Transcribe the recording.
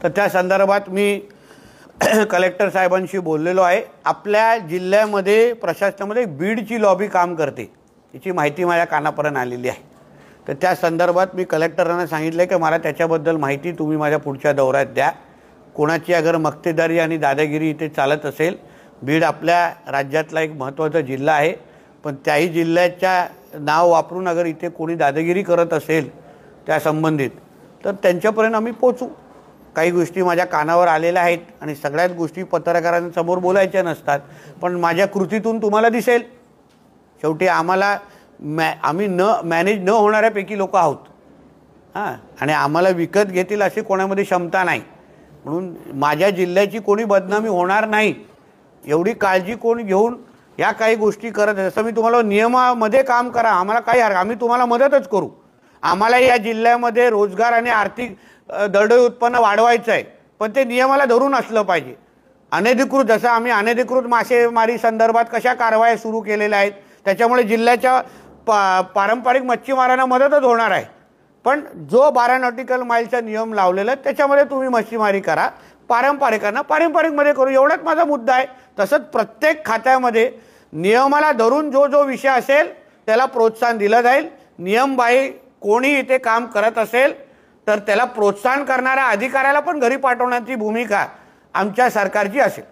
तर त्या संदर्भात मी कलेक्टर साहेबांशी बोललेलो आहे। आपल्या जिल्ह्यामध्ये प्रशासनामध्ये बीडची लॉबी काम करते, याची माहिती माझ्या कानापर्यंत आलेली आहे। तर त्या संदर्भात मी कलेक्टरांना सांगितलं की मला त्याच्याबद्दल माहिती तुम्ही माझ्या पुढच्या दौऱ्यात द्या। कोणाची अगर मक्तेदारी आणि दादागिरी इथे चालत असेल, बीड आपल्या राज्यातला एक महत्त्वाचा जिल्हा आहे, पण त्याही जिल्ह्याच्या नाव वापरून अगर इथे कोणी दादागिरी करत असेल त्या संबंधित, तर त्यांच्यापर्यंत आम्ही पोचू। काही गोष्टी माझ्या कानावर आलेल्या आहेत आणि सगळ्याच गोष्टी पत्रकारांसमोर बोलायच्या नसतात, पण माझ्या कृतीतून तुम्हाला दिसेल। शेवटी आम्हाला आम्ही मॅनेज न होणाऱ्यापैकी लोक आहोत आणि आम्हाला विकत घेतील अशी कोणामध्ये क्षमता नाही, म्हणून माझ्या जिल्ह्याची कोणी बदनामी होणार नाही एवढी काळजी कोण घेऊन या काही गोष्टी करत। जसं मी तुम्हाला नियमामध्ये काम करा, आम्हाला काही आम्ही तुम्हाला मदतच करू। आम्हाला या जिल्ह्यामध्ये रोजगार आणि आर्थिक दरडोई उत्पन्न वाढवायचं आहे, पण ते नियमाला धरून असलं पाहिजे। अनधिकृत जसं आम्ही अनधिकृत मासेमारी संदर्भात कशा कारवाया सुरू केलेल्या आहेत, त्याच्यामुळे जिल्ह्याच्या पारंपरिक मच्छीमारांना मदतच होणार आहे। पण जो 12 नॉटिकल माईलचा नियम लावलेला आहे त्याच्यामध्ये तुम्ही मच्छीमारी करा, पारंपरिकांना पारंपरिकमध्ये करू, एवढाच माझा मुद्दा आहे। तसंच प्रत्येक खात्यामध्ये नियमाला धरून जो जो विषय असेल त्याला प्रोत्साहन दिलं जाईल। नियमबाह्य कोणी इथे काम करत असेल तर त्याला प्रोत्साहन करणाऱ्या अधिकाऱ्याला पण घरी पाठवण्याची भूमिका आमच्या सरकारची असेल।